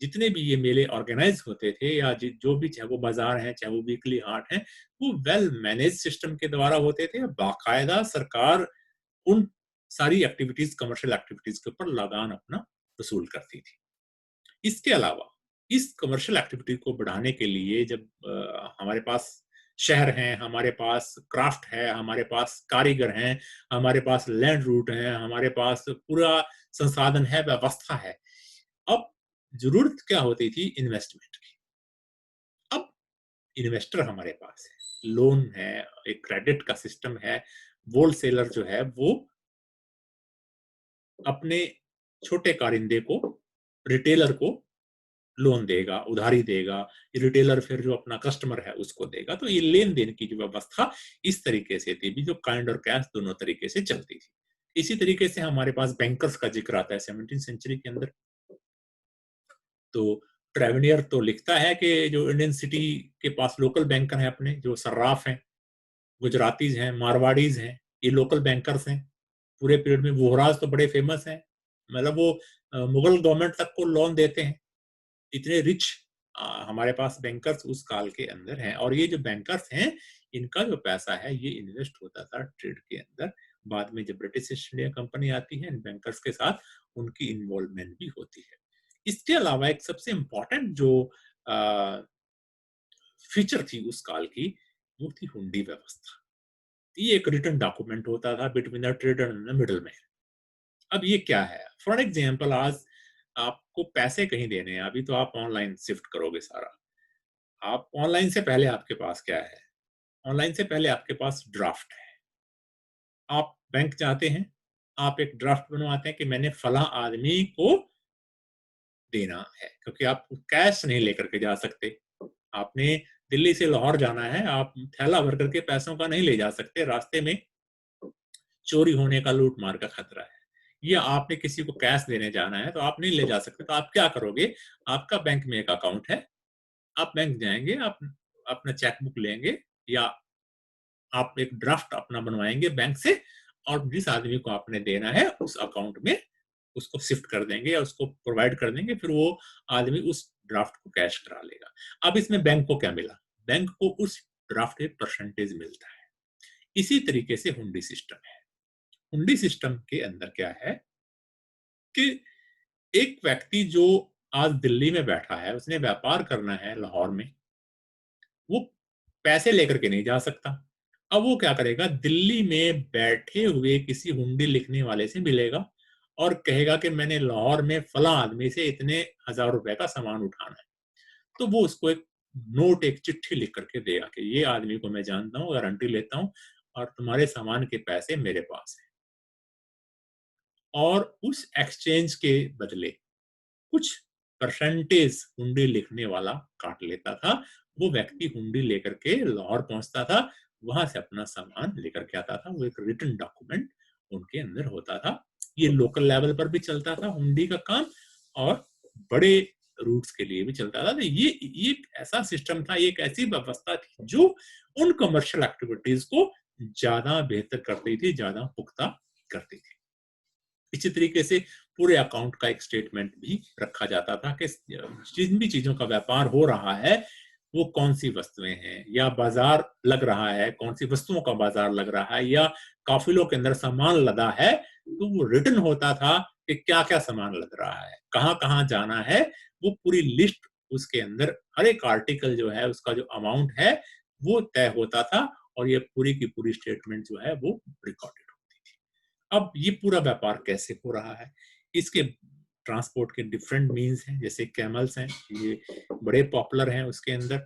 जितने भी ये मेले ऑर्गेनाइज होते थे या जो भी, चाहे वो बाजार हैं, चाहे वो वीकली हाट हैं, वो वेल मैनेज सिस्टम के द्वारा होते थे। बाकायदा सरकार उन सारी एक्टिविटीज, कमर्शियल एक्टिविटीज के ऊपर लगान अपना वसूल करती थी। इसके अलावा इस कमर्शियल एक्टिविटी को बढ़ाने के लिए जब हमारे पास शहर हैं, हमारे पास क्राफ्ट है, हमारे पास कारीगर हैं, हमारे पास लैंड रूट है, हमारे पास पूरा संसाधन है, व्यवस्था है, अब जरूरत क्या होती थी? इन्वेस्टमेंट की। अब इन्वेस्टर हमारे पास है, लोन है, एक क्रेडिट का सिस्टम है, होलसेलर जो है वो अपने छोटे कारिंदे को, रिटेलर को लोन देगा, उधारी देगा, रिटेलर फिर जो अपना कस्टमर है उसको देगा। तो ये लेन देन की जो व्यवस्था इस तरीके से थी भी, जो काइंड और कैश दोनों तरीके से चलती थी। इसी तरीके से हमारे पास बैंकर्स का जिक्र आता है 17वीं सेंचुरी के अंदर। तो ट्रेवेनियर तो लिखता है कि जो इंडियन सिटी के पास लोकल बैंकर हैं अपने, जो सर्राफ हैं, गुजरातीज हैं, मारवाड़ीज हैं, ये लोकल बैंकर्स हैं। पूरे पीरियड में वोहराज तो बड़े फेमस हैं, मतलब वो मुगल गवर्नमेंट तक को लोन देते हैं। इतने रिच हमारे पास बैंकर्स उस काल के अंदर हैं। और ये जो बैंकर्स हैं, इनका जो पैसा है ये इन्वेस्ट होता था ट्रेड के अंदर। बाद में जब ब्रिटिश ईस्ट इंडिया कंपनी आती है, इन बैंकर्स के साथ उनकी इन्वॉल्वमेंट भी होती है। इसके अलावा एक सबसे इंपॉर्टेंट जो फीचर थी उस काल की, वो थी हुंडी व्यवस्था। ये एक रिटन डॉक्यूमेंट होता था between the trader and the middle man. अब ये क्या है? फॉर एग्जाम्पल, आज आपको पैसे कहीं देने हैं, अभी तो आप ऑनलाइन शिफ्ट करोगे सारा। आप ऑनलाइन से पहले आपके पास क्या है? ऑनलाइन से पहले आपके पास ड्राफ्ट है। आप बैंक जाते हैं, आप एक ड्राफ्ट बनवाते हैं कि मैंने फला आदमी को देना है, क्योंकि आप कैश नहीं लेकर के जा सकते। आपने दिल्ली से लाहौर जाना है, आप थैला भर करके पैसों का नहीं ले जा सकते, रास्ते में चोरी होने का, लूट मार का खतरा है। या आपने किसी को कैश देने जाना है तो आप नहीं ले जा सकते, तो आप क्या करोगे? आपका बैंक में एक अकाउंट है, आप बैंक जाएंगे, आप अपना चेकबुक लेंगे, या आप एक ड्राफ्ट अपना बनवाएंगे बैंक से, और जिस आदमी को आपने देना है उस अकाउंट में उसको शिफ्ट कर देंगे या उसको प्रोवाइड कर देंगे, फिर वो आदमी उस ड्राफ्ट को कैश करा लेगा। अब इसमें बैंक को क्या मिला? बैंक को उस ड्राफ्ट एक परसेंटेज मिलता है। इसी तरीके से हुंडी सिस्टम है। हुंडी सिस्टम के अंदर क्या है कि एक व्यक्ति जो आज दिल्ली में बैठा है, उसने व्यापार करना है लाहौर में, वो पैसे लेकर के नहीं जा सकता। अब वो क्या करेगा? दिल्ली में बैठे हुए किसी हुंडी लिखने वाले से मिलेगा और कहेगा कि मैंने लाहौर में फला आदमी से इतने हजार रुपए का सामान उठाना है। तो वो उसको एक नोट, एक चिट्ठी लिख करके देगा कि ये आदमी को मैं जानता हूँ, गारंटी लेता हूँ, और तुम्हारे सामान के पैसे मेरे पास है। और उस एक्सचेंज के बदले कुछ परसेंटेज हुंडी लिखने वाला काट लेता था। वो व्यक्ति हुंडी लेकर के लाहौर पहुंचता था, वहां से अपना सामान लेकर के आता था। वो एक रिटन डॉक्यूमेंट उनके अंदर होता था। ये लोकल लेवल पर भी चलता था हुंडी का काम, और बड़े रूट्स के लिए भी चलता था। तो ये एक ऐसा सिस्टम था, ये एक ऐसी व्यवस्था थी जो उन कमर्शियल एक्टिविटीज को ज्यादा बेहतर करती थी, ज्यादा पुख्ता करती थी। इसी तरीके से पूरे अकाउंट का एक स्टेटमेंट भी रखा जाता था कि जिन भी चीजों का व्यापार हो रहा है वो कौन सी वस्तुएं हैं, या बाजार लग रहा है, कौन सी वस्तुओं का बाजार लग रहा है, या काफिलों के अंदर सामान लदा है, तो वो रिटन होता था कि क्या क्या सामान लग रहा है, कहाँ कहाँ जाना है। वो पूरी लिस्ट उसके अंदर, हर एक आर्टिकल जो है उसका जो अमाउंट है वो तय होता था, और ये पूरी की पूरी स्टेटमेंट जो है वो रिकॉर्डेड। अब ये पूरा व्यापार कैसे हो रहा है? इसके ट्रांसपोर्ट के डिफरेंट मीन्स हैं, जैसे कैमल्स हैं, ये बड़े पॉपुलर हैं। उसके अंदर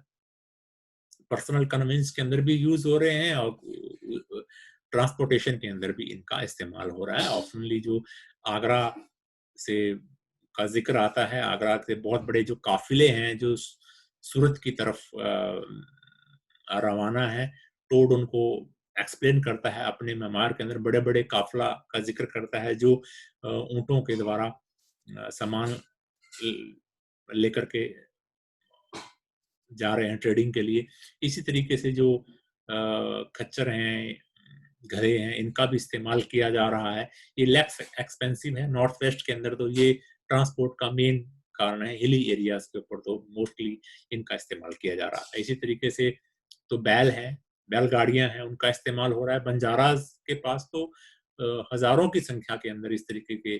पर्सनल कन्वेंस के अंदर भी यूज हो रहे हैं, और ट्रांसपोर्टेशन के अंदर भी इनका इस्तेमाल हो रहा है। ऑफनली जो आगरा से का जिक्र आता है, आगरा से बहुत बड़े जो काफिले हैं जो सूरत की तरफ रवाना है, टोड उनको एक्सप्लेन करता है अपने मेमार के अंदर, बड़े बड़े काफिला का जिक्र करता है जो ऊंटों के द्वारा सामान लेकर के जा रहे हैं ट्रेडिंग के लिए। इसी तरीके से जो खच्चर हैं, घड़े हैं, इनका भी इस्तेमाल किया जा रहा है। ये लेस एक्सपेंसिव है। नॉर्थ वेस्ट के अंदर तो ये ट्रांसपोर्ट का मेन कारण है, हिली एरियाज़ के ऊपर तो मोस्टली इनका इस्तेमाल किया जा रहा है। इसी तरीके से तो बैल हैं, बैलगाड़ियाँ हैं, उनका इस्तेमाल हो रहा है। बंजाराज़ के पास तो हज़ारों की संख्या के अंदर इस तरीके के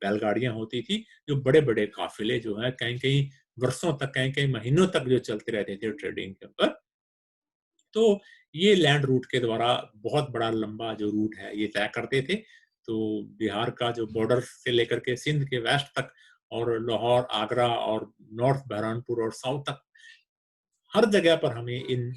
बैलगाड़ियाँ होती थी, जो बड़े-बड़े काफ़िले जो हैं कहीं-कहीं वर्षों तक, कहीं-कहीं महीनों तक जो चलते रहते थे ट्रेडिंग के ऊपर। तो ये लैंड रूट के द्वारा बहुत बड़ा लंबा जो रूट है ये तय करते थे। तो बिहार का जो बॉर्डर से लेकर के सिंध के वेस्ट तक और लाहौर, आगरा और नॉर्थ बहरानपुर और साउथ तक हर जगह पर हमें इन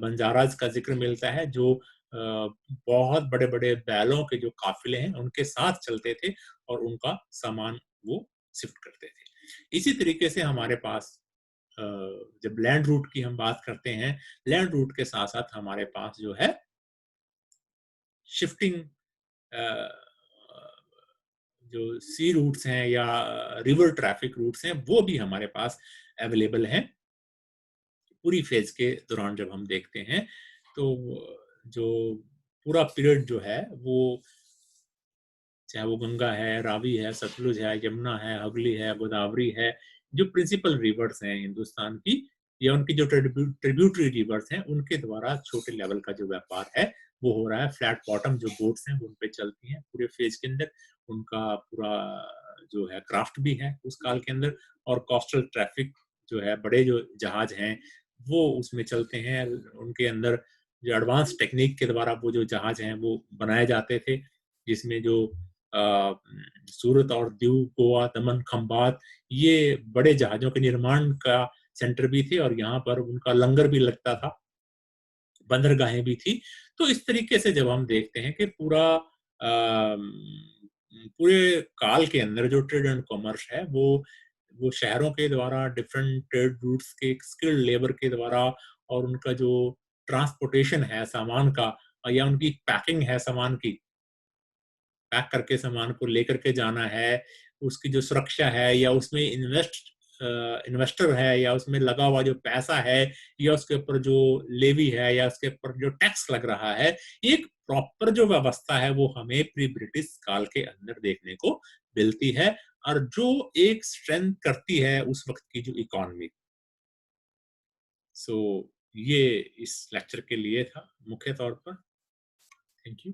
बंजाराज़ का ज़िक्र मिलता है जो बहुत बड़े-बड़े बैलों के जो काफ़िले हैं उनके साथ चलते थे और उनका सामान वो शिफ्ट करते थे। इसी तरीके से हमारे पास अ, जब लैंड रूट की हम बात करते हैं, लैंड रूट के साथ-साथ हमारे पास जो है शिफ्टिंग अ, जो सी रूट्स हैं या रिवर ट्रैफिक रूट्स हैं, वो भी हमारे पास अवेलेबल हैं। पूरी फ़ेज़ के दौरान जब हम देखते हैं, तो जो पूरा पीरियड जो है, वो चाहे वो गंगा है, रावी है, सतलुज है, यमुना है, हगली है, गोदावरी है, जो प्रिंसिपल रिवर्स हैं हिंदुस्तान की या उनकी जो ट्रिब्यूटरी रिवर्स हैं, उनके द्वारा छोटे लेवल का जो व्यापार है, वो हो रहा है। फ्लैट बॉटम जो बोट्स हैं, वो उन पे चलती हैं पूरे फ़ेज़ के अंदर। उनका पूरा जो है क्राफ्ट भी है उस काल के अंदर और कोस्टल ट्रैफ़िक जो है, बड़े जो जहाज हैं, वो उसमें चलते हैं। उनके अंदर जो एडवांस टेक्नीक के द्वारा वो जो जहाज हैं, वो बनाए जाते थे, जिसमें जो अ, सूरत और दीव, गोवा, दमन, खंबात ये बड़े जहाज़ों के निर्माण का सेंटर भी थे और यहाँ पर उनका लंगर भी लगता था, बंदरगाहें भी थी। तो इस तरीके से जब हम देखते हैं कि पूरे काल के अंदर जो ट्रेड एंड कॉमर्स है वो शहरों के द्वारा डिफरेंट ट्रेड रूट्स के स्किल्ड लेबर के द्वारा और उनका जो ट्रांसपोर्टेशन है सामान का या उनकी पैकिंग है सामान की पैक करके सामान को लेकर के जाना है, उसकी जो सुरक्षा है या उसमें इन्वेस्टर है या उसमें लगा हुआ जो पैसा है या उसके ऊपर जो लेवी है या उसके ऊपर जो टैक्स लग रहा है, ये एक प्रॉपर जो व्यवस्था है वो हमें प्री ब्रिटिश काल के अंदर देखने को मिलती है और जो एक स्ट्रेंथ करती है उस वक़्त की जो इकोनॉमी। सो ये इस लेक्चर के लिए था मुख्य तौर पर। Thank you.